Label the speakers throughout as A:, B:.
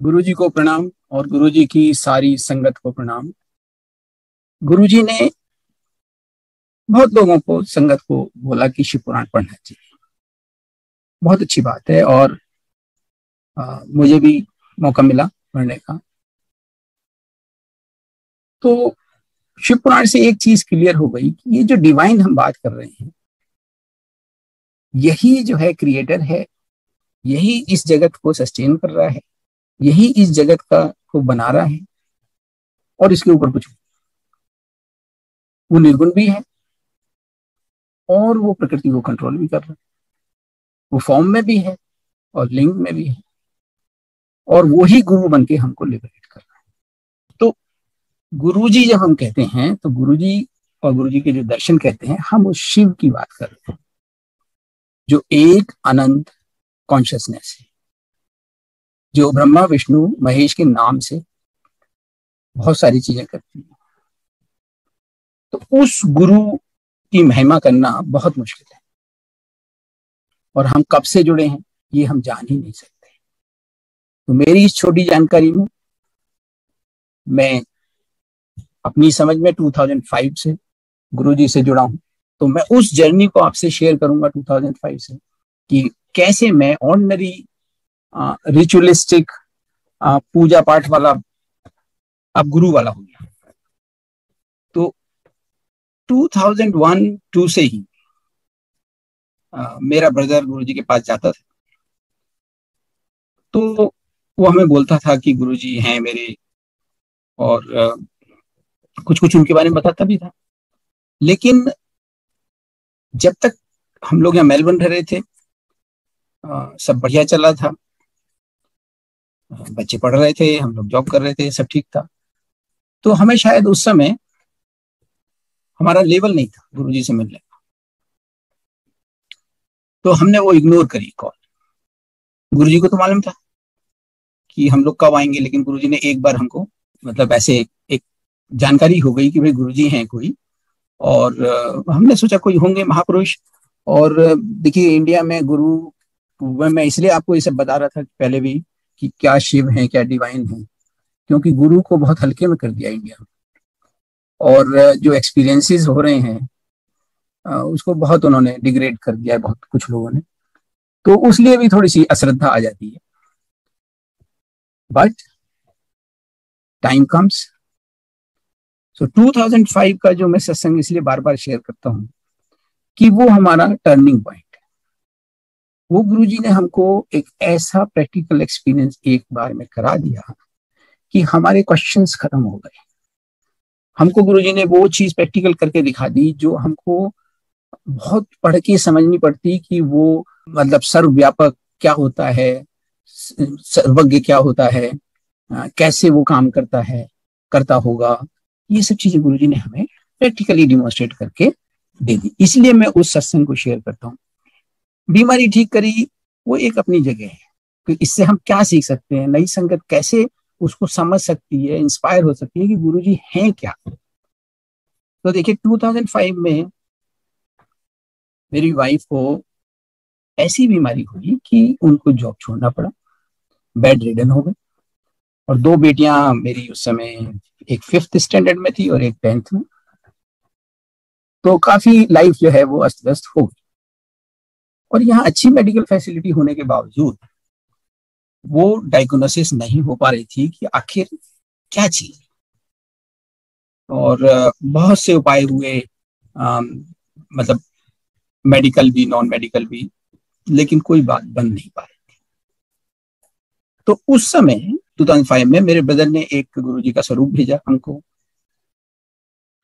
A: गुरुजी को प्रणाम और गुरुजी की सारी संगत को प्रणाम। गुरुजी ने बहुत लोगों को, संगत को बोला कि शिव पुराण पढ़ना चाहिए। बहुत अच्छी बात है और मुझे भी मौका मिला पढ़ने का। तो शिव पुराण से एक चीज क्लियर हो गई कि ये जो डिवाइन हम बात कर रहे हैं, यही जो है क्रिएटर है, यही इस जगत को सस्टेन कर रहा है, यही इस जगत का को बना रहा है और इसके ऊपर कुछ वो निर्गुण भी है और वो प्रकृति को कंट्रोल भी कर रहा है। वो फॉर्म में भी है और लिंग में भी है और वो ही गुरु बन के हमको लिबरेट कर रहा है। तो गुरुजी जब हम कहते हैं तो गुरुजी और गुरुजी के जो दर्शन कहते हैं, हम उस शिव की बात कर रहे हैं जो एक अनंत कॉन्शियसनेस है, जो ब्रह्मा विष्णु महेश के नाम से बहुत सारी चीजें करती है। तो उस गुरु की महिमा करना बहुत मुश्किल है और हम कब से जुड़े हैं ये हम जान ही नहीं सकते। तो मेरी इस छोटी जानकारी में मैं अपनी समझ में 2005 से गुरुजी से जुड़ा हूं। तो मैं उस जर्नी को आपसे शेयर करूंगा 2005 से कि कैसे मैं ऑर्डिनरी रिचुअलिस्टिक पूजा पाठ वाला अब गुरु वाला हो गया। तो 2001-2 से ही मेरा ब्रदर गुरुजी के पास जाता था, तो वो हमें बोलता था कि गुरुजी हैं मेरे, और कुछ कुछ उनके बारे में बताता भी था। लेकिन जब तक हम लोग यहाँ मेलबर्न रह रहे थे, सब बढ़िया चला था, बच्चे पढ़ रहे थे, हम लोग जॉब कर रहे थे, सब ठीक था। तो हमें शायद उस समय हमारा लेवल नहीं था गुरुजी से मिलने का, तो हमने वो इग्नोर करी कॉल। गुरुजी को तो मालूम था कि हम लोग कब आएंगे, लेकिन गुरुजी ने एक बार हमको मतलब ऐसे एक जानकारी हो गई कि भाई गुरुजी हैं कोई, और हमने सोचा कोई होंगे महापुरुष। और देखिए इंडिया में गुरु, मैं इसलिए आपको ये सब बता रहा था पहले भी कि क्या शिव है क्या डिवाइन है, क्योंकि गुरु को बहुत हल्के में कर दिया इंडिया में, और जो एक्सपीरियंसेस हो रहे हैं उसको बहुत उन्होंने डिग्रेड कर दिया है, बहुत कुछ लोगों ने। तो उसलिए भी थोड़ी सी अश्रद्धा आ जाती है। But time comes. सो 2005 का जो मैं सत्संग इसलिए बार बार शेयर करता हूँ कि वो हमारा टर्निंग पॉइंट है। वो गुरुजी ने हमको एक ऐसा प्रैक्टिकल एक्सपीरियंस एक बार में करा दिया कि हमारे क्वेश्चंस खत्म हो गए। हमको गुरुजी ने वो चीज प्रैक्टिकल करके दिखा दी जो हमको बहुत पढ़ के समझनी पड़ती कि वो मतलब सर्वव्यापक क्या होता है, सर्वज्ञ क्या होता है, कैसे वो काम करता है, करता होगा। ये सब चीजें गुरुजी ने हमें प्रैक्टिकली डिमोन्स्ट्रेट करके दे दी। इसलिए मैं उस सत्संग को शेयर करता हूँ। बीमारी ठीक करी वो एक अपनी जगह है कि इससे हम क्या सीख सकते हैं, नई संगत कैसे उसको समझ सकती है, इंस्पायर हो सकती है कि गुरुजी हैं क्या। तो देखिए 2005 में मेरी वाइफ को ऐसी बीमारी हुई कि उनको जॉब छोड़ना पड़ा, बेड रिडन हो गए, और दो बेटियां मेरी उस समय, एक 5th स्टैंडर्ड में थी और एक 10th में। तो काफी लाइफ जो है वो अस्त व्यस्त हो गई, और यहाँ अच्छी मेडिकल फैसिलिटी होने के बावजूद वो डायग्नोसिस नहीं हो पा रही थी कि आखिर क्या चीज। और बहुत से उपाय हुए, मतलब मेडिकल भी नॉन मेडिकल भी, लेकिन कोई बात बन नहीं पा रही थी। तो उस समय 2005 में मेरे ब्रदर ने एक गुरुजी का स्वरूप भेजा हमको,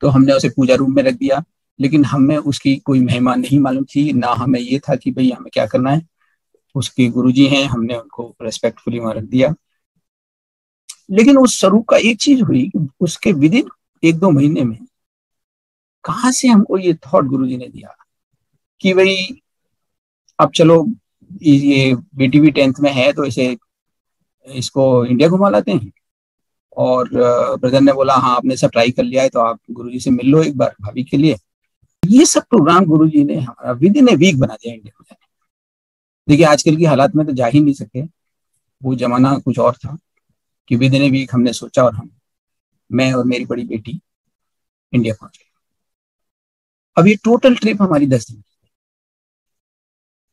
A: तो हमने उसे पूजा रूम में रख दिया। लेकिन हमें उसकी कोई महिमा नहीं मालूम थी, ना हमें ये था कि भाई हमें क्या करना है। उसके गुरुजी हैं, हमने उनको रेस्पेक्टफुली वहां रख दिया। लेकिन उस स्वरूप का एक चीज हुई कि उसके विद इन 1-2 महीने में कहां से हमको ये थॉट गुरुजी ने दिया कि भाई अब चलो, ये बेटी भी 10th में है तो इसे इसको इंडिया घुमा लाते हैं। और ब्रदर ने बोला हाँ आपने सब ट्राई कर लिया है तो आप गुरुजी से मिल लो एक बार भाभी के लिए। ये सब प्रोग्राम गुरुजी ने हमारा विद इन ए वीक बना दिया इंडिया में। देखिए आजकल की हालात में तो जा ही नहीं सके, वो जमाना कुछ और था। कि विद इन ए वीक हमने सोचा और मैं और मेरी बड़ी बेटी इंडिया पहुंच गए। अब ये टोटल ट्रिप हमारी 10 दिन की।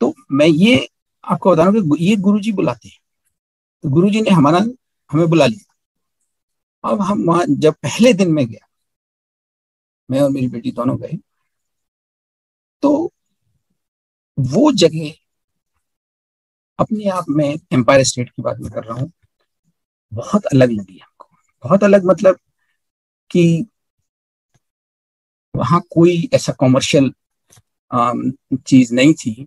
A: तो मैं ये आपको बता रहा हूँ कि ये गुरुजी बुलाते हैं। तो गुरुजी ने हमें बुला लिया। अब हम वहां जब पहले दिन में गया, मैं और मेरी बेटी दोनों गए, तो वो जगह अपने आप में, एम्पायर स्टेट की बात मैं कर रहा हूँ, बहुत अलग लगी हमको। बहुत अलग मतलब कि वहां कोई ऐसा कॉमर्शियल चीज नहीं थी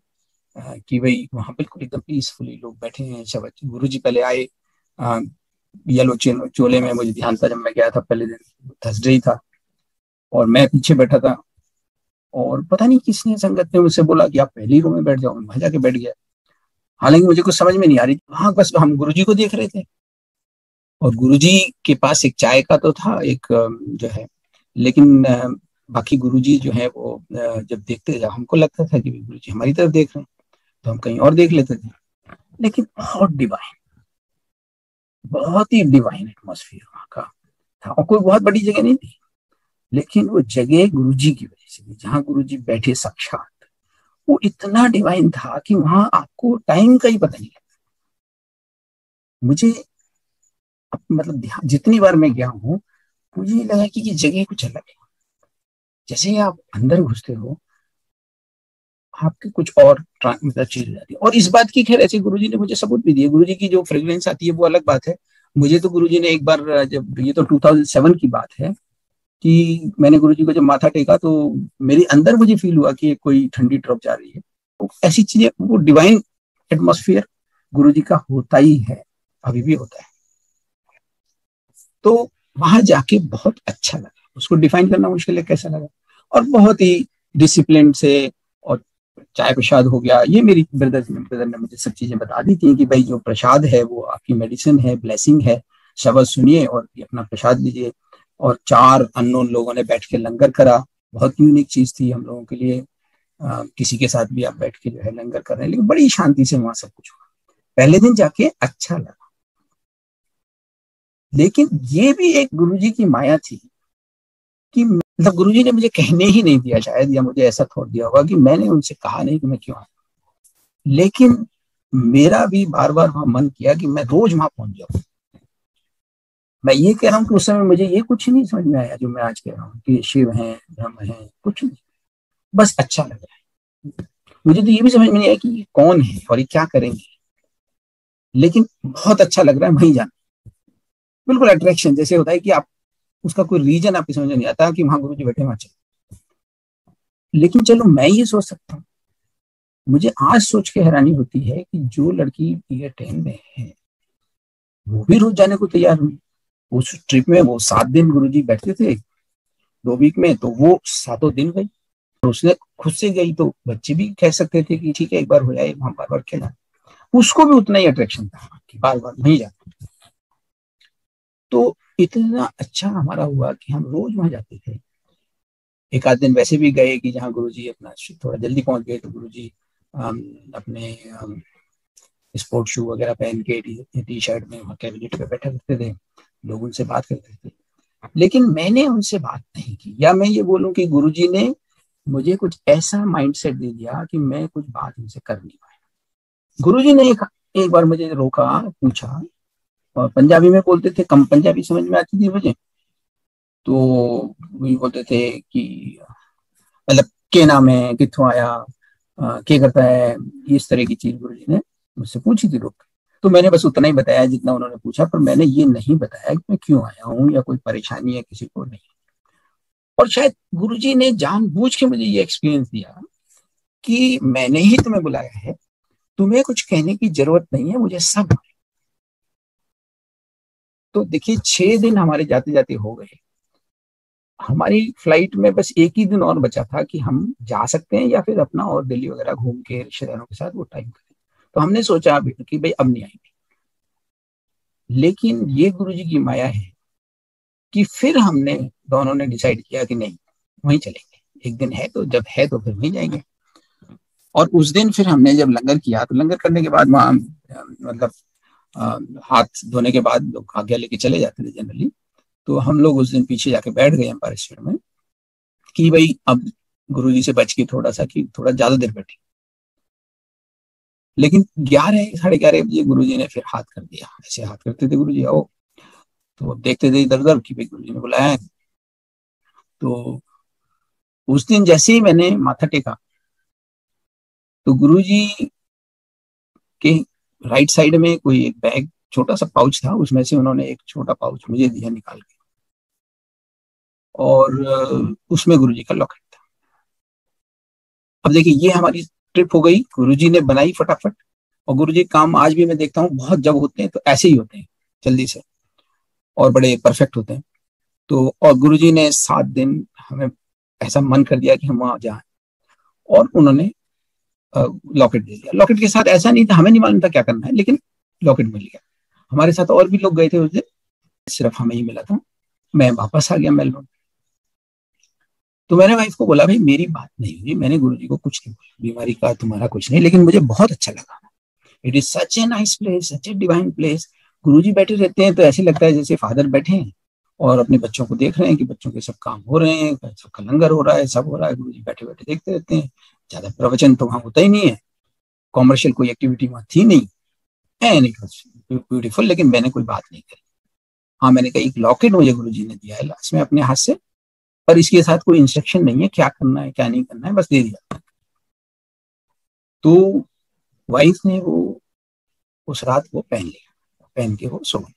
A: कि भाई वहां बिल्कुल एकदम पीसफुली लोग बैठे हैं। सब गुरु जी पहले आए, येलो चोले में, मुझे ध्यान था जब मैं गया था पहले दिन, थर्सडे ही था, और मैं पीछे बैठा था। और पता नहीं किसने, संगत ने मुझसे बोला कि आप पहली रो में बैठ जाओ। मैं वहां जाके बैठ गया, हालांकि मुझे कुछ समझ में नहीं आ रही। वहां बस हम गुरुजी को देख रहे थे, और गुरुजी के पास एक चाय का तो था, एक जो है, लेकिन बाकी गुरुजी जो है वो जब देखते थे, हमको लगता था कि गुरुजी हमारी तरफ देख रहे हैं, तो हम कहीं और देख लेते थे। लेकिन बहुत ही डिवाइन एटमॉस्फेयर वहां का था, और कोई बहुत बड़ी जगह नहीं थी, लेकिन वो जगह गुरुजी की वजह से थी, जहाँ गुरुजी बैठे साक्षात, वो इतना डिवाइन था कि वहां आपको टाइम का ही पता नहीं लगता। मुझे मतलब जितनी बार मैं गया हूँ, मुझे ये लगा कि ये जगह कुछ अलग है। जैसे ही आप अंदर घुसते हो, आपके कुछ और मतलब चीज हो जाती है। और इस बात की खैर ऐसे गुरुजी ने मुझे सबूत भी दिए। गुरुजी की जो फ्रेग्रेंस आती है वो अलग बात है। मुझे तो गुरुजी ने एक बार, जब ये तो 2007 की बात है, कि मैंने गुरुजी को जब माथा टेका, तो मेरे अंदर मुझे फील हुआ कि कोई ठंडी ड्रॉप जा रही है। तो ऐसी चीजें, वो डिवाइन एटमोस्फियर गुरुजी का होता ही है, अभी भी होता है। तो वहां जाके बहुत अच्छा लगा। उसको डिफाइन करना मुश्किल है कैसा लगा। और बहुत ही डिसिप्लिन से, और चाय प्रसाद हो गया, ये मेरी ब्रदर ने मुझे सब चीजें बता दी थी कि भाई जो प्रसाद है वो आपकी मेडिसिन है, ब्लेसिंग है, शब्द सुनिए और ये अपना प्रसाद लीजिए। और 4 अननोन लोगों ने बैठ के लंगर करा, बहुत यूनिक चीज थी हम लोगों के लिए। किसी के साथ भी आप बैठ के जो है लंगर कर रहे हैं, लेकिन बड़ी शांति से वहां सब कुछ हुआ। पहले दिन जाके अच्छा लगा। लेकिन ये भी एक गुरुजी की माया थी कि मतलब गुरुजी ने मुझे कहने ही नहीं दिया शायद, या मुझे ऐसा थोड़ दिया होगा कि मैंने उनसे कहा नहीं कि मैं क्यों आऊं। लेकिन मेरा भी बार बार वहां मन किया कि मैं रोज वहां पहुंच जाऊं। मैं ये कह रहा हूँ कि उस समय मुझे ये कुछ नहीं समझ में आया जो मैं आज कह रहा हूँ कि शिव है, ब्रह्म है, कुछ नहीं। बस अच्छा लग रहा है। मुझे तो ये भी समझ में नहीं आया कि ये कौन है और ये क्या करेंगे, लेकिन बहुत अच्छा लग रहा है वहीं जाना। बिल्कुल अट्रैक्शन जैसे होता है कि आप उसका कोई रीजन आपकी समझ में नहीं आता कि वहां गुरु जी बैठे, वहां चलो। लेकिन चलो मैं ये सोच सकता हूँ, मुझे आज सोच के हैरानी होती है कि जो लड़की ईयर 10 में है, वो भी रोज जाने को तैयार हुई। उस ट्रिप में वो 7 दिन गुरुजी बैठते थे 2 वीक में, तो वो 7 दिन गई। और उसने खुद से गई, तो बच्चे भी कह सकते थे कि ठीक है एक बार हो जाए, वहां बार बार खेला। उसको भी उतना ही अट्रैक्शन था कि बार बार नहीं जाता। तो इतना अच्छा हमारा हुआ कि हम रोज वहां जाते थे। एक आध दिन वैसे भी गए कि जहाँ गुरुजी अपना थोड़ा जल्दी पहुंच गए, तो गुरुजी अपने स्पोर्ट शू वगैरह पहन के टी शर्ट में वहाँ कैबिनेट पे बैठा करते थे, लोग उनसे बात करते थे। लेकिन मैंने उनसे बात नहीं की, या मैं ये बोलूं कि गुरुजी ने मुझे कुछ ऐसा माइंडसेट दे दिया कि मैं कुछ बात उनसे कर नहीं पाया। गुरुजी ने एक बार मुझे रोका, पूछा, और पंजाबी में बोलते थे, कम पंजाबी समझ में आती थी मुझे, तो वही बोलते थे कि मतलब के नाम है, कित्थों आया, क्या करता है, इस तरह की चीज गुरुजी ने मुझसे पूछी थी रोक। तो मैंने बस उतना ही बताया जितना उन्होंने पूछा, पर मैंने ये नहीं बताया कि मैं क्यों आया हूँ या कोई परेशानी है किसी को, नहीं। और शायद गुरुजी ने जानबूझ के मुझे ये एक्सपीरियंस दिया कि मैंने ही तुम्हें बुलाया है, तुम्हें कुछ कहने की जरूरत नहीं है, मुझे सब। तो देखिए 6 दिन हमारे जाते जाते हो गए। हमारी फ्लाइट में बस एक ही दिन और बचा था कि हम जा सकते हैं या फिर अपना और दिल्ली वगैरह घूम के रिश्तेदारों के साथ वो टाइम करें। तो हमने सोचा कि भाई अब नहीं आएंगे। लेकिन ये गुरुजी की माया है कि फिर हमने दोनों ने डिसाइड किया कि नहीं, वहीं चलेंगे। एक दिन है तो, जब है तो फिर वहीं जाएंगे। और उस दिन फिर हमने जब लंगर किया, तो लंगर करने के बाद वहां मतलब हाथ धोने के बाद लोग आज्ञा लेके चले जाते थे जनरली। तो हम लोग उस दिन पीछे जाके बैठ गए एम्पायर स्टेट में कि भाई अब गुरुजी से बच के थोड़ा सा कि थोड़ा ज्यादा देर बैठे। लेकिन 11 साढ़े 11 बजे गुरुजी ने फिर हाथ कर दिया, ऐसे हाथ करते थे गुरुजी आओ, तो देखते थे इधर उधर कि भाई गुरुजी ने बुलाया है। तो उस दिन जैसे ही मैंने माथा टेका तो गुरुजी के राइट साइड में कोई एक बैग, छोटा सा पाउच था, उसमें से उन्होंने एक छोटा पाउच मुझे दिया निकाल के, और उसमें गुरुजी का लॉकेट था। अब देखिए ये हमारी ट्रिप हो गई, गुरुजी ने बनाई फटाफट। और गुरुजी काम आज भी मैं देखता हूँ बहुत जब होते हैं तो ऐसे ही होते हैं, जल्दी से, और बड़े परफेक्ट होते हैं। तो और गुरुजी ने 7 दिन हमें ऐसा मन कर दिया कि हम वहां जाएं, और उन्होंने लॉकेट दे दिया। लॉकेट के साथ ऐसा नहीं था, हमें नहीं मालूम था क्या करना है, लेकिन लॉकेट मिल गया। हमारे साथ और भी लोग गए थे उस दिन, सिर्फ हमें ही मिला था। मैं वापस आ गया मेलबर्न। तो मैंने वाइफ को बोला भाई मेरी बात नहीं हुई, मैंने गुरुजी को कुछ नहीं बोला, बीमारी का तुम्हारा कुछ नहीं, लेकिन मुझे बहुत अच्छा लगा। It is such a nice place, such a divine place. गुरुजी बैठे रहते हैं तो ऐसे लगता है जैसे फादर बैठे हैं और अपने बच्चों को देख रहे हैं कि बच्चों के सब काम हो रहे हैं, सबका लंगर हो रहा है, सब हो रहा है, गुरुजी बैठे बैठे देखते रहते हैं। ज्यादा प्रवचन तो वहां होता ही नहीं है, कॉमर्शियल कोई एक्टिविटी वहां थी नहीं, एंड इट वाज ब्यूटीफुल। लेकिन मैंने कोई बात नहीं करी। हाँ मैंने कहा एक लॉकेट मुझे गुरुजी ने दिया है लास्ट में अपने हाथ से, पर इसके साथ कोई इंस्ट्रक्शन नहीं है क्या करना है क्या नहीं करना है, बस दे दिया। तो वाइफ ने वो उस रात वो पहन लिया, पहन के वो सो गई।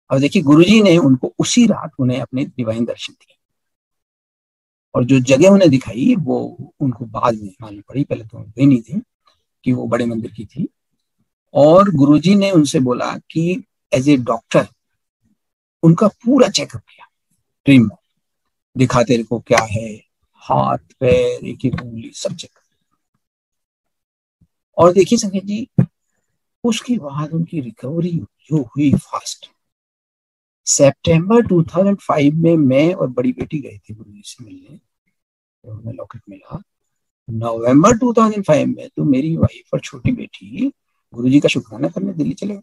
A: और देखिए गुरुजी ने उनको उसी रात उन्हें अपने डिवाइन दर्शन दिए, और जो जगह उन्हें दिखाई वो उनको बाद में मालूम पड़ी, पहले तो उनको ही नहीं थी कि वो बड़े मंदिर की थी। और गुरुजी ने उनसे बोला कि एज ए डॉक्टर उनका पूरा चेकअप किया ड्रीम में, दिखा तेरे को क्या है, हाथ पैर एक एक उंगली सब चेक। और देखिए संकेत जी उसके बाद उनकी रिकवरी जो हुई फास्ट। सितंबर 2005 में मैं और बड़ी बेटी गए थे गुरुजी से मिलने, तो हमें लॉकेट मिला। नवंबर 2005 में तो मेरी वाइफ और छोटी बेटी गुरुजी का शुक्राना करने दिल्ली चले गए।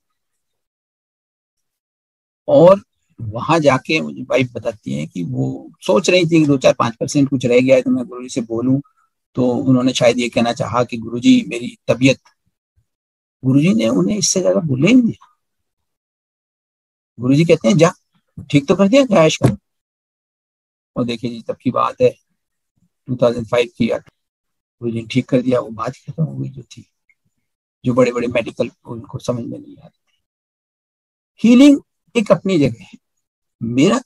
A: और वहां जाके मुझे वाइफ बताती है कि वो सोच रही थी कि 2-4-5% कुछ रह गया है तो मैं गुरुजी से बोलूं, तो उन्होंने शायद ये कहना चाहा कि गुरुजी मेरी तबीयत, गुरुजी ने उन्हें इससे ज्यादा बोले ही नहीं। गुरुजी कहते हैं जा ठीक तो कर दिया, क्या ऐश करो। और देखिए जी तब की बात है 2005 की, गुरुजी ने ठीक कर दिया, वो बात खत्म हो गई जो थी, जो बड़े बड़े मेडिकल उनको समझ में नहीं आती। हीलिंग एक अपनी जगह है। मेरा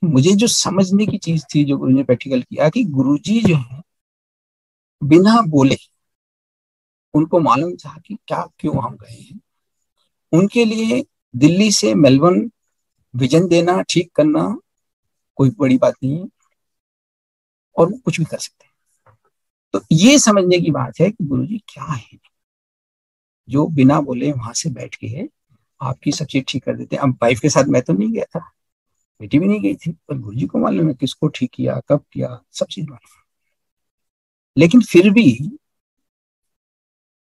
A: मुझे जो समझने की चीज थी जो गुरु ने प्रैक्टिकल किया कि गुरुजी जो है बिना बोले, उनको मालूम था कि क्या क्यों हम गए हैं। उनके लिए दिल्ली से मेलबर्न विजन देना ठीक करना कोई बड़ी बात नहीं है, और वो कुछ भी कर सकते हैं। तो ये समझने की बात है कि गुरुजी क्या है जो बिना बोले वहां से बैठ के आपकी सब चीज ठीक कर देते हैं। अब वाइफ के साथ मैं तो नहीं गया था, बेटी भी नहीं गई थी, पर गुरुजी को मालूम है किसको ठीक किया, कब किया, सब चीज मालूम। लेकिन फिर भी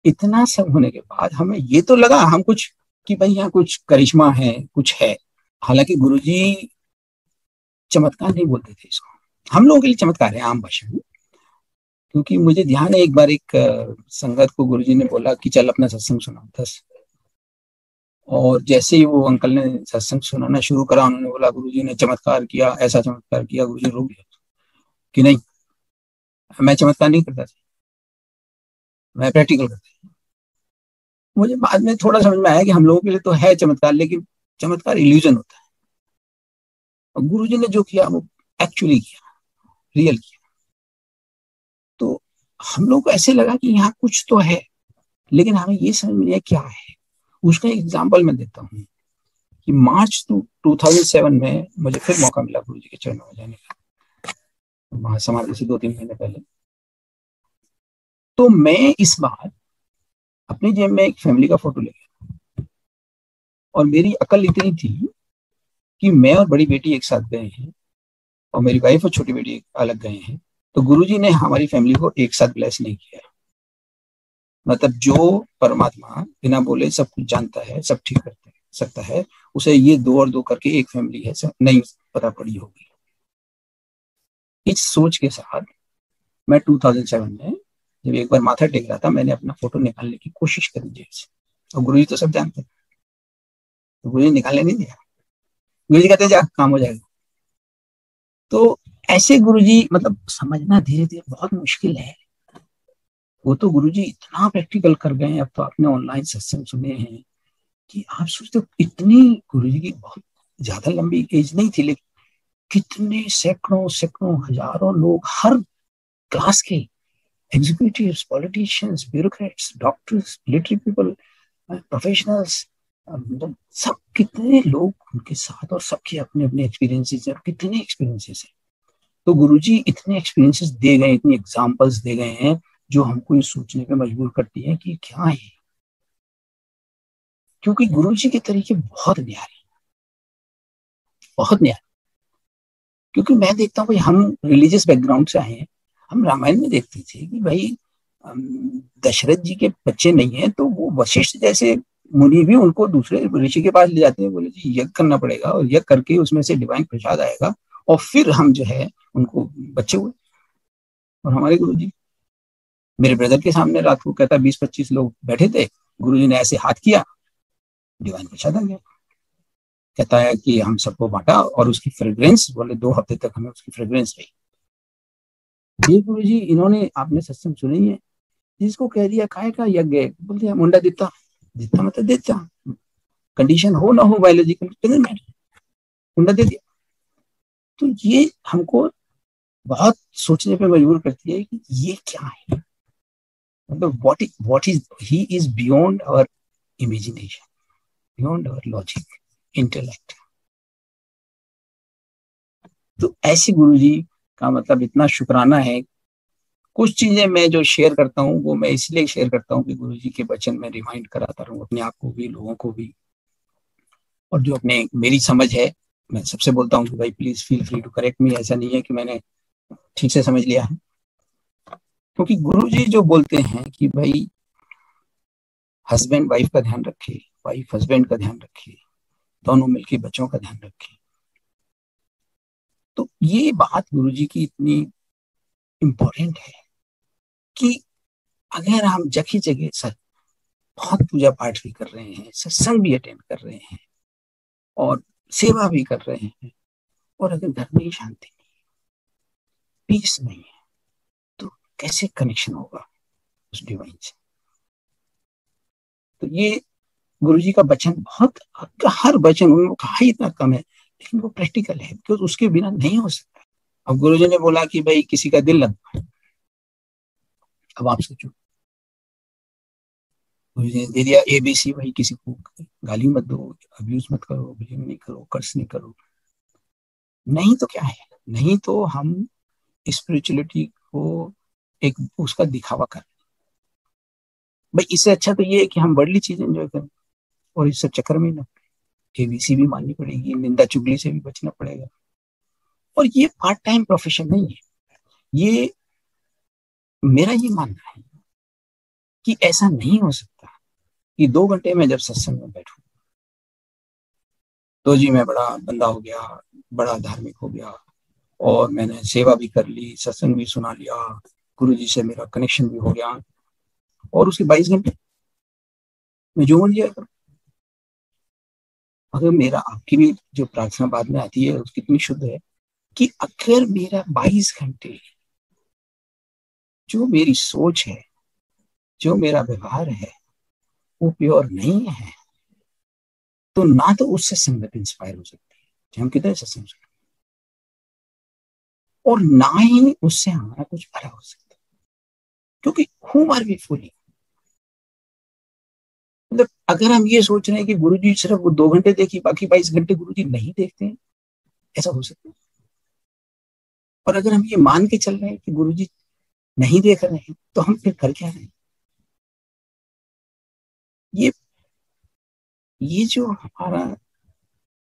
A: इतना सब होने के बाद हमें ये तो लगा हम कुछ कि भाई यहाँ कुछ करिश्मा है, कुछ है। हालांकि गुरुजी चमत्कार नहीं बोलते थे इसको, हम लोगों के लिए चमत्कार है आम भाषा में। क्योंकि मुझे ध्यान है एक बार एक संगत को गुरुजी ने बोला कि चल अपना सत्संग सुना 10, और जैसे ही वो अंकल ने सत्संग सुनाना शुरू करा उन्होंने बोला गुरुजी ने चमत्कार किया, ऐसा चमत्कार किया। गुरुजी रुक गया कि नहीं मैं चमत्कार नहीं करता था, मैं प्रैक्टिकल करता। मुझे बाद में थोड़ा समझ में आया कि हम लोगों के लिए तो है चमत्कार, लेकिन चमत्कार इल्यूजन होता है, और गुरुजी ने जो किया वो एक्चुअली किया, रियल किया। तो हम लोग को ऐसे लगा कि यहाँ कुछ तो है, लेकिन हमें ये समझ में नहीं क्या है। उसका एग्जाम्पल मैं देता हूँ कि मार्च 2007 में मुझे फिर मौका मिला गुरुजी के चरणों में जाने का, महासमाधि से 2-3 महीने पहले। तो मैं इस बार अपनी जेब में एक फैमिली का फोटो ले गया, और मेरी अकल इतनी थी कि मैं और बड़ी बेटी एक साथ गए हैं और मेरी वाइफ और छोटी बेटी अलग गए हैं, तो गुरुजी ने हमारी फैमिली को एक साथ ब्लेस नहीं किया। मतलब जो परमात्मा बिना बोले सब कुछ जानता है, सब ठीक करते सकता है, उसे ये 2 और 2 करके एक फैमिली है सब नहीं पता पड़ी होगी। इस सोच के साथ मैं 2007 में जब एक बार माथा टेक रहा था, मैंने अपना फोटो निकालने की कोशिश करी जेब से, और गुरुजी तो सब जानते हैं, तो गुरुजी निकालने नहीं दिया। गुरुजी कहते जा काम हो जाएगा। तो ऐसे गुरुजी मतलब समझना धीरे धीरे बहुत मुश्किल है। वो तो गुरुजी इतना प्रैक्टिकल कर गए हैं, अब तो आपने ऑनलाइन सत्संग सुने हैं कि आप सोचते हो इतनी गुरुजी की बहुत ज्यादा लंबी एज नहीं थी, लेकिन कितने सैकड़ों सैकड़ों हजारों लोग हर क्लास के, executives, politicians, bureaucrats, doctors, military people, professionals, मतलब सब कितने लोग उनके साथ, और सबके अपने अपने एक्सपीरियंसेस और कितने एक्सपीरियंसेस हैं। तो गुरुजी इतने एक्सपीरियंसेस दे गए, इतनी एग्जांपल्स दे गए हैं जो हमको ये सोचने पे मजबूर करती है कि क्या है, क्योंकि गुरुजी के तरीके बहुत न्यारे, बहुत न्यारे। क्योंकि मैं देखता हूँ भाई, हम रिलीजियस बैकग्राउंड से आए हैं, हम रामायण में देखते थे कि भाई दशरथ जी के बच्चे नहीं है तो वो वशिष्ठ जैसे मुनि भी उनको दूसरे ऋषि के पास ले जाते हैं, बोले जी यज्ञ करना पड़ेगा और यज्ञ करके उसमें से डिवाइन प्रसाद आएगा और फिर हम जो है उनको बच्चे हुए। और हमारे गुरु जी, मेरे ब्रदर के सामने रात को कहता 20-25 लोग बैठे थे, गुरु जी ने ऐसे हाथ किया, डिवाइन प्रसाद आ गया। कहता है कि हम सबको बांटा और उसकी फ्रेग्रेंस, बोले 2 हफ्ते तक हमें उसकी फ्रेग्रेंस रही। ये गुरु जी इन्होंने, आपने सत्संग सुनी है, जिसको कह दिया काय का यज्ञ है, बोल दिया मुंडा देता, देता मतलब देता, कंडीशन हो ना हो बायोलॉजिकल मुंडा दे दिया। तो ये हमको बहुत सोचने पे मजबूर करती है कि ये क्या है, मतलब what is he is beyond our imagination, beyond our logic, intellect. तो ऐसे गुरुजी का मतलब इतना शुक्राना है। कुछ चीजें मैं जो शेयर करता हूँ वो मैं इसलिए शेयर करता हूँ कि गुरुजी के वचन में रिमाइंड कराता रहूँ अपने आप को भी, लोगों को भी। और जो अपने मेरी समझ है, मैं सबसे बोलता हूँ कि भाई please feel free to correct me, ऐसा नहीं है कि मैंने ठीक से समझ लिया है। क्योंकि गुरुजी जो बोलते हैं कि भाई हस्बैंड वाइफ का ध्यान रखे, वाइफ हस्बैंड का ध्यान रखे, दोनों मिलकर बच्चों का ध्यान रखें, तो ये बात गुरुजी की इतनी इंपॉर्टेंट है कि अगर हम जगह जगह सर बहुत पूजा पाठ भी कर रहे हैं, सत्संग भी अटेंड कर रहे हैं और सेवा भी कर रहे हैं, और अगर घर में शांति नहीं, पीस नहीं है, तो कैसे कनेक्शन होगा उस डिवाइन से। तो ये गुरुजी का वचन बहुत, हर वचन उन्होंने कहा ही इतना कम है, लेकिन वो प्रैक्टिकल है, क्योंकि उसके बिना नहीं हो सकता। अब गुरुजी ने बोला कि भाई किसी का दिल लगा, अब आप सोचो, गुरुजी ने दे दिया ABC, भाई किसी को गाली मत दो, अब्यूज मत करो, ब्लेम नहीं करो, कर्ज नहीं करो। नहीं तो क्या है, नहीं तो हम स्पिरिचुअलिटी को एक उसका दिखावा कर, भाई इससे अच्छा तो ये है कि हम वर्ल्डली चीजें एंजॉय करें और इस सब चक्कर में ना ABC भी माननी पड़ेगी, निंदा चुगली से भी बचना पड़ेगा। और ये पार्ट टाइम प्रोफेशन नहीं है, ये मेरा ये मानना है कि ऐसा नहीं हो सकता कि 2 घंटे में जब सत्संग में बैठूं तो जी मैं बड़ा बंदा हो गया, बड़ा धार्मिक हो गया, और मैंने सेवा भी कर ली, सत्संग भी सुना लिया, गुरु जी से मेरा कनेक्शन भी हो गया, और उसके 22 घंटे मैं जो दिया करूं। अगर मेरा, आपकी भी जो प्रार्थना बाद में आती है उसकी इतनी शुद्ध है कि अगर मेरा 22 घंटे जो मेरी सोच है, जो मेरा व्यवहार है वो प्योर नहीं है, तो ना तो उससे संगत इंस्पायर हो सकती है, चाहे हम कितने सत्संग सुने, और ना ही उससे हमारा कुछ भला हो सकता है। क्योंकि हूम आर वी फुली, मतलब अगर हम ये सोच रहे हैं कि गुरुजी सिर्फ वो 2 घंटे देखी, बाकी 22 घंटे गुरुजी नहीं देखते हैं, ऐसा हो सकता है। और अगर हम ये मान के चल रहे हैं कि गुरुजी नहीं देख रहे हैं, तो हम फिर कर क्या रहे हैं। ये ये जो हमारा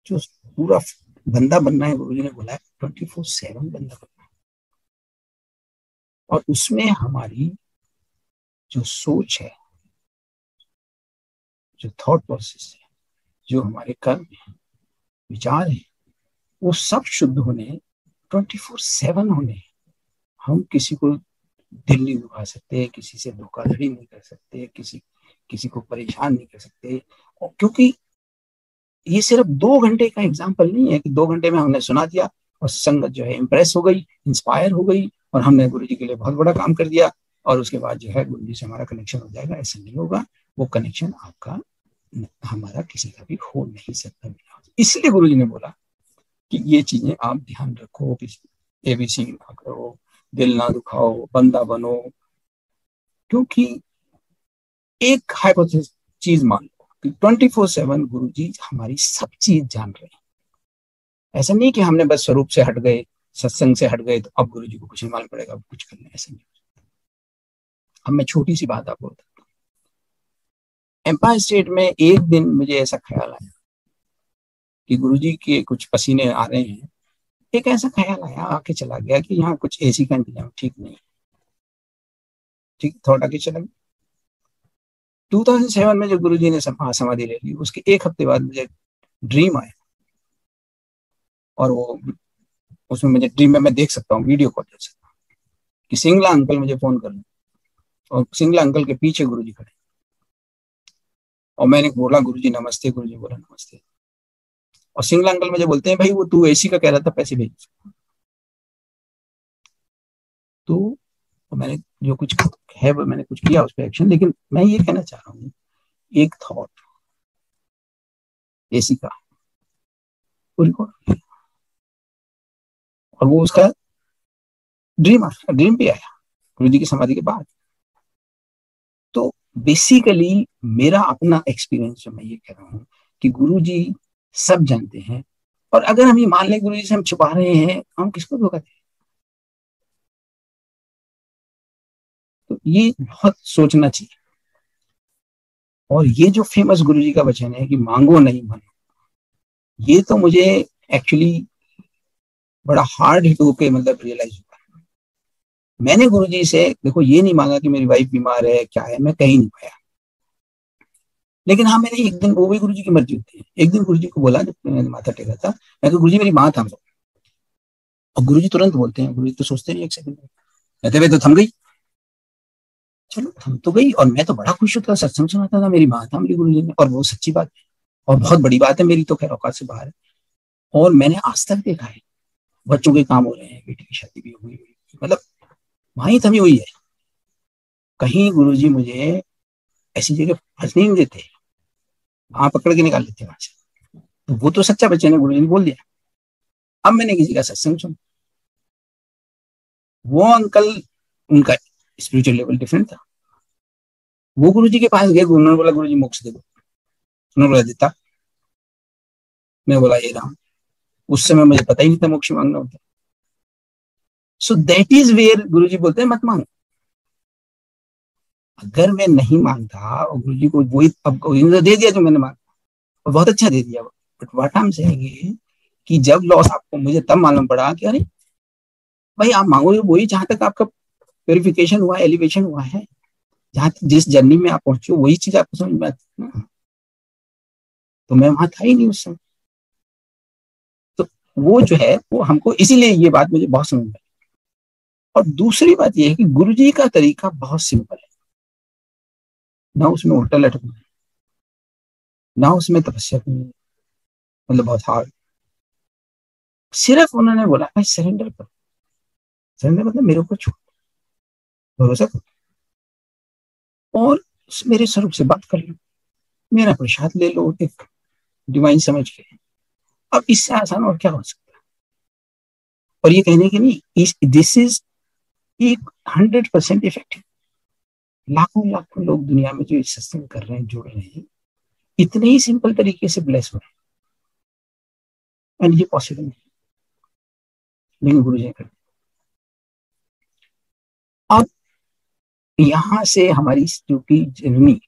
A: जो पूरा बंदा बनना है, गुरुजी ने बोला है 24/7 बंदा बनना है, और उसमें हमारी जो सोच है, जो थॉट प्रोसेस है, जो हमारे कर्म है, विचार है, वो सब शुद्ध होने, 24/7 होने। हम किसी को दिल नहीं दुखा सकते, किसी से धोखाधड़ी नहीं कर सकते, किसी को परेशान नहीं कर सकते। और क्योंकि ये सिर्फ 2 घंटे का एग्जाम्पल नहीं है कि 2 घंटे में हमने सुना दिया और संगत जो है इंप्रेस हो गई, इंस्पायर हो गई और हमने गुरु जी के लिए बहुत बड़ा काम कर दिया और उसके बाद जो है गुरु जी से हमारा कनेक्शन हो जाएगा। ऐसा नहीं होगा। वो कनेक्शन आपका हमारा किसी का भी हो नहीं सकता। इसलिए गुरु जी ने बोला कि ये चीजें आप ध्यान रखो, किसी एबीसी ना करो, दिल ना दुखाओ, बंदा बनो। क्योंकि एक हाइपोथेसिस चीज मान लो कि 24/7 गुरु जी हमारी सब चीज जान रहे हैं। ऐसा नहीं कि हमने बस स्वरूप से हट गए, सत्संग से हट गए तो अब गुरु जी को कुछ नहीं मालूम पड़ेगा, अब कुछ करना, ऐसा नहीं। अब मैं छोटी सी बात आपको बताता हूँ। एम्पायर स्टेट में एक दिन मुझे ऐसा ख्याल आया कि गुरु जी के कुछ पसीने आ रहे हैं। एक ऐसा ख्याल आया, आके चला गया कि यहाँ कुछ एसी का इंतजाम ठीक नहीं। ठीक थॉट आके चला गया। 2007 में जब गुरु जी ने समाधि ले ली, उसके एक हफ्ते बाद मुझे ड्रीम आया और वो उसमें मुझे ड्रीम में मैं देख सकता हूँ, वीडियो कॉल देख सकता हूँ कि सिंगला अंकल मुझे फोन कर रहे और सिंगला अंकल के पीछे गुरु जी खड़े और मैंने बोला गुरु जी नमस्ते, गुरु जी बोला नमस्ते और सिंगला अंकल मुझे बोलते हैं भाई वो तू एसी का कह रहा था, पैसे भेज। तो मैंने जो कुछ है वो मैंने कुछ किया उस पर एक्शन। लेकिन मैं ये कहना चाह रहा हूँ, एक थॉट एसी का और वो उसका ड्रीम भी आया गुरु जी की समाधि के बाद। तो बेसिकली मेरा अपना एक्सपीरियंस जो मैं ये कह रहा हूँ कि गुरु जी सब जानते हैं और अगर हम ये मान लें गुरु जी से हम छुपा रहे हैं, हम किसको धोखा दें? तो ये बहुत सोचना चाहिए। और ये जो फेमस गुरु जी का वचन है कि मांगो नहीं मानो, ये तो मुझे एक्चुअली बड़ा हार्ड हिट होके मतलब रियलाइज हुआ। मैंने गुरु जी से देखो ये नहीं मांगा कि मेरी वाइफ बीमार है, क्या है, मैं कहीं नहीं पाया। लेकिन हाँ, मैंने एक दिन, वो भी गुरु जी की मर्जी होती है, एक दिन गुरु जी को बोला जब मैंने माथा टेका था, मैं गुरु जी मेरी माँ थाम दो। और गुरु जी तुरंत बोलते हैं, गुरु जी तो सोचते नहीं एक सेकंड, कहते हुए तो थम गई। चलो थम तो गई और मैं तो बड़ा खुश होता, सत्संग सुनाता था, मेरी माँ थाम ली गुरु जी ने। और वो सच्ची बात है और बहुत बड़ी बात है, मेरी तो खैर औकात से बाहर है। और मैंने आज तक देखा है, बच्चों के काम हो रहे हैं, बेटी की शादी भी हुई, मतलब वहीं थमी हुई है। कहीं गुरु जी मुझे ऐसी जगह फंसने नहीं देते, वहां पकड़ के निकाल लेते वहां से। तो वो तो सच्चा बच्चे ने गुरु जी ने बोल दिया। अब मैंने किसी का सत्संग सुना, वो अंकल, उनका स्पिरिचुअल लेवल डिफरेंट था। वो गुरु जी के पास गए, उन्होंने बोला गुरु जी मोक्ष दे दो। उन्होंने बोला देता। मैं बोला ये राम, उस समय मुझे पता ही नहीं था मोक्ष मांगना होता। सो दैट इज वेयर गुरु जी बोलते हैं मत मांगो। अगर मैं नहीं मांगता और गुरु जी को वही अब तो दे दिया जो मैंने मांगा और बहुत अच्छा दे दिया, but what I am saying कि जब लॉस आपको, मुझे तब मालूम पड़ा कि अरे भाई आप मांगोगे वही जहां तक आपका प्योरिफिकेशन हुआ, एलिवेशन हुआ है, जहां जिस जर्नी में आप पहुंचे वही चीज आपको समझ में आती है ना। तो मैं वहां था ही नहीं उस समय। तो वो जो है वो हमको, इसीलिए ये बात मुझे बहुत समझ में आई। और दूसरी बात ये है कि गुरु जी का तरीका बहुत सिंपल है, ना उसमें उल्टा लटकना है, ना उसमें तपस्या करनी है, मतलब बहुत हार्ड। सिर्फ उन्होंने बोला भाई सरेंडर करो। सरेंडर मतलब मेरे ऊपर छोड़, भरोसा करो और मेरे स्वरूप से बात कर लो, मेरा प्रसाद ले लो एक डिवाइन समझ के। अब इससे आसान और क्या हो सकता है? और ये कहने के नहीं, दिस इज एक 100% इफेक्टिव। लाखों लाखों लोग दुनिया में जो इस सत्संग कर रहे हैं, जुड़ रहे हैं, इतने ही सिंपल तरीके से ब्लेस हो रहे हैं। एंड ये पॉसिबल नहीं, लेकिन गुरु जी कर। अब यहाँ से हमारी जो की जर्नी,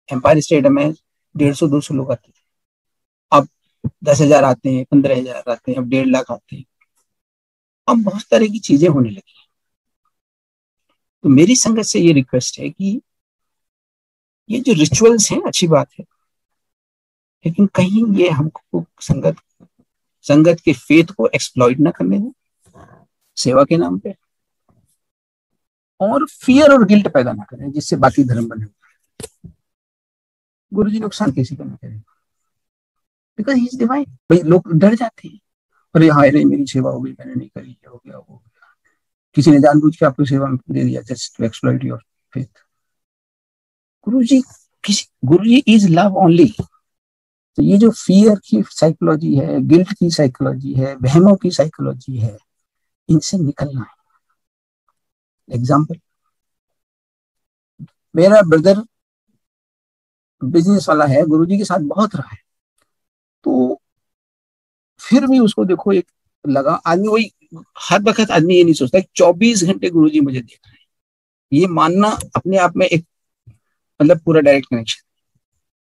A: एम्पायर स्टेट में 150-200 लोग आते थे, अब 10,000 आते हैं, 15,000 आते हैं, अब 1.5 लाख आते हैं। अब बहुत तरह की चीजें होने लगी। तो मेरी संगत से ये रिक्वेस्ट है कि ये जो रिचुअल्स हैं अच्छी बात है, लेकिन कहीं ये हमको संगत के फेथ को एक्सप्लॉइट ना करने दें सेवा के नाम पे, और फियर और गिल्ट पैदा ना करें जिससे बाकी धर्म बने। गुरु जी नुकसान किसी को नहीं करेंगे, बिकॉज ही इज डिवाइन। भाई लोग डर जाते हैं, अरे हाय रे मेरी सेवा हो गई, मैंने नहीं करी, हो गया वो, किसी ने जानबूझ के आपको सेवा में दे दिया just to exploit your faith. Guru ji is love only. तो ये जो फियर की साइकोलॉजी है, गिल्ट की साइकोलॉजी है, वहमों की साइकोलॉजी है, इनसे निकलना है। एग्जाम्पल, मेरा ब्रदर बिजनेस वाला है, गुरुजी के साथ बहुत रहा है, तो फिर भी उसको देखो एक लगा, आदमी वही हर वक्त आदमी ये नहीं सोचता 24 घंटे गुरुजी मुझे देख रहे हैं, ये मानना अपने आप में एक मतलब पूरा डायरेक्ट कनेक्शन।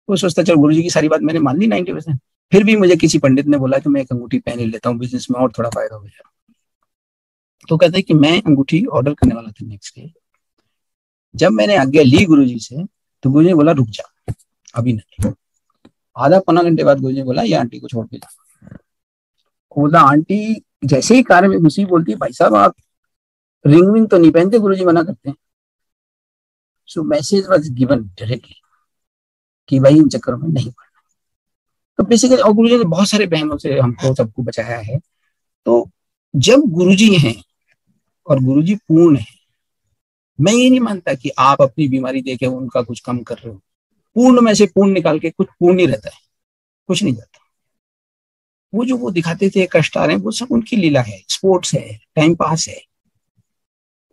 A: वो सोचता चल गुरुजी की सारी बात मैंने मान ली 90%, फिर भी मुझे किसी पंडित ने बोला कि मैं एक अंगूठी पहन ही लेता हूँ बिजनेस में और थोड़ा फायदा हो गया। तो कहते हैं कि मैं अंगूठी ऑर्डर करने वाला था नेक्स्ट डे, जब मैंने आज्ञा ली गुरुजी से तो गुरुजी ने बोला रुक जा अभी नहीं। आधा पौना घंटे बाद गुरुजी ने बोला ये आंटी को छोड़ के जा। बोला आंटी जैसे ही कार में घुसी बोलती भाई साहब आप रिंग विंग तो नहीं पहनते, गुरुजी मना करते हैं। सो मैसेज वाज गिवन डायरेक्टली कि भाई इन चक्करों में नहीं पड़ना। तो बेसिकली और गुरुजी ने बहुत सारे बहनों से हमको सबको बचाया है। तो जब गुरुजी हैं और गुरुजी पूर्ण है, मैं ये नहीं मानता कि आप अपनी बीमारी देके उनका कुछ कम कर रहे हो। पूर्ण में से पूर्ण निकाल के कुछ पूर्ण नहीं रहता है, कुछ नहीं जाता। वो जो वो दिखाते थे कष्ट आ रहे हैं, वो सब उनकी लीला है, स्पोर्ट्स है, टाइम पास है।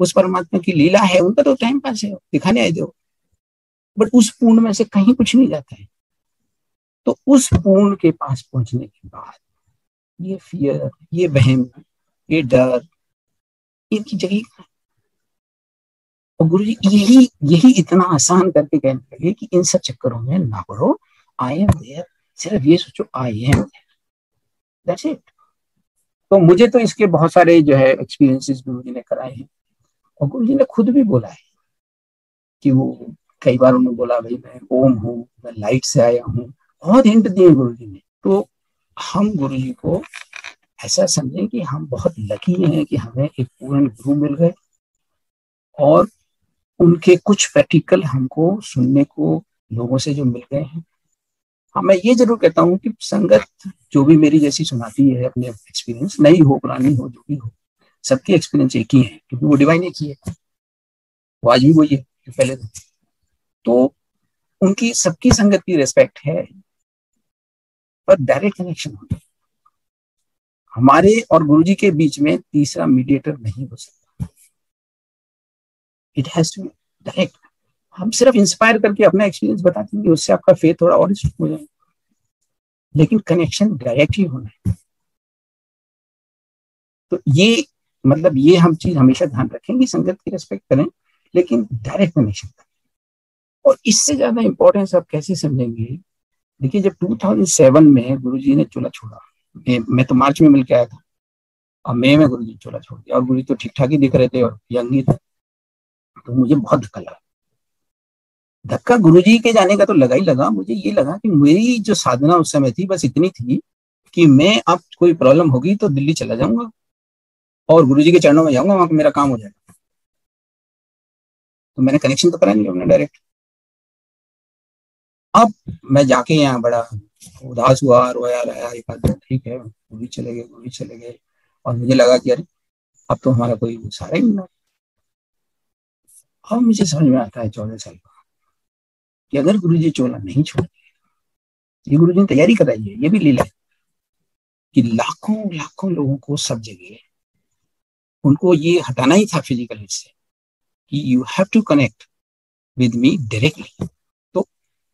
A: उस परमात्मा की लीला है, उनका तो टाइम पास है, दिखाने आए दो। बट उस पूर्ण में से कहीं कुछ नहीं जाता है। तो उस पूर्ण के पास पहुंचने के बाद ये फियर, ये वहम, ये डर, इनकी जगह। और गुरु जी यही इतना आसान करके कहने लगे कि इन सब चक्करों में ना पड़ो, आई एम देयर, सिर्फ ये सोचो I am there, that's it. तो मुझे तो इसके बहुत सारे जो है एक्सपीरियंसेस गुरु जी ने कराए हैं, और गुरु जी ने खुद भी बोला है कि वो कई बार उन्होंने बोला भाई मैं ओम हूँ, मैं लाइट से आया हूँ, बहुत हिंट दिए गुरु जी ने। तो हम गुरु जी को ऐसा समझें कि हम बहुत लकी हैं कि हमें एक पूर्ण गुरु मिल गए, और उनके कुछ प्रैक्टिकल हमको सुनने को लोगों से जो मिल गए हैं। हाँ, मैं ये जरूर कहता हूँ कि संगत जो भी मेरी जैसी सुनाती है अपने एक्सपीरियंस, नई हो पुरानी हो जो भी हो, सबके एक्सपीरियंस एक ही है, क्योंकि वो डिवाइन एक ही है, वो आज भी वही है जो पहले था। तो उनकी सबकी संगत की रिस्पेक्ट है, पर डायरेक्ट कनेक्शन होता है। हमारे और गुरुजी के बीच में तीसरा मीडिएटर नहीं हो सकता, it has to be direct. हम सिर्फ इंस्पायर करके अपना एक्सपीरियंस बता देंगे, उससे आपका फेथ थोड़ा और स्ट्रॉन्ग हो जाएगा, लेकिन कनेक्शन डायरेक्ट ही होना है। तो ये मतलब ये हम चीज हमेशा ध्यान रखें कि संगत की रिस्पेक्ट करें, लेकिन डायरेक्ट कनेक्शन करें। और इससे ज्यादा इंपॉर्टेंस आप कैसे समझेंगे, देखिए जब 2007 में गुरुजी ने चोला छोड़ा, मैं तो मार्च में मिल के आया था, और मई में गुरुजी चोला छोड़ दिया, और गुरुजी तो ठीक ठाक ही दिख रहे थे और यंग ही थे। तो मुझे बहुत धक्का लगा। धक्का गुरुजी के जाने का तो लगा ही लगा, मुझे ये लगा कि मेरी जो साधना उस समय थी बस इतनी थी कि मैं अब कोई प्रॉब्लम होगी तो दिल्ली चला जाऊंगा और गुरुजी के चरणों में जाऊंगा, वहां मेरा काम हो जाएगा। तो मैंने कनेक्शन तो करा नहीं अपने डायरेक्ट। अब मैं जाके यहाँ बड़ा उदास हुआ, रोया रहा एक आध, ठीक है गुरुजी चले गए, और मुझे लगा कि अरे अब तो हमारा कोई सहारा ही नहीं। अब मुझे समझ में आता है 14 साल का कि अगर गुरुजी चोला नहीं छोड़े, ये गुरुजी ने तैयारी कराई है, ये भी लीला है कि लाखों लाखों लोगों को सब जगह उनको ये हटाना ही था फिजिकल से कि you have to connect with me directly. तो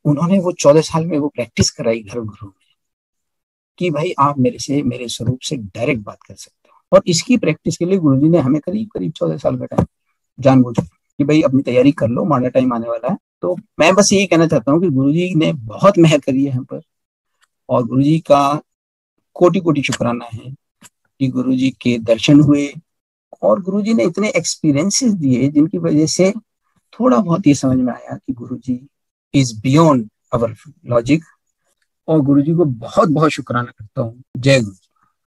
A: उन्होंने वो 14 साल में वो प्रैक्टिस कराई घर घरों में कि भाई आप मेरे से, मेरे स्वरूप से डायरेक्ट बात कर सकते हो। और इसकी प्रैक्टिस के लिए गुरुजी ने हमें करीब करीब 14 साल का टाइम जानबूझ कि भाई अपनी तैयारी कर लो, माड़ा टाइम आने वाला है। तो मैं बस यही कहना चाहता हूँ कि गुरुजी ने बहुत मेहनत करी है हम पर, और गुरुजी का कोटि कोटि शुक्राना है कि गुरुजी के दर्शन हुए, और गुरुजी ने इतने एक्सपीरियंसेस दिए जिनकी वजह से थोड़ा बहुत ये समझ में आया कि गुरुजी इज बियॉन्ड अवर लॉजिक। और गुरु जी को बहुत बहुत शुक्राना करता हूँ। जय गुरु।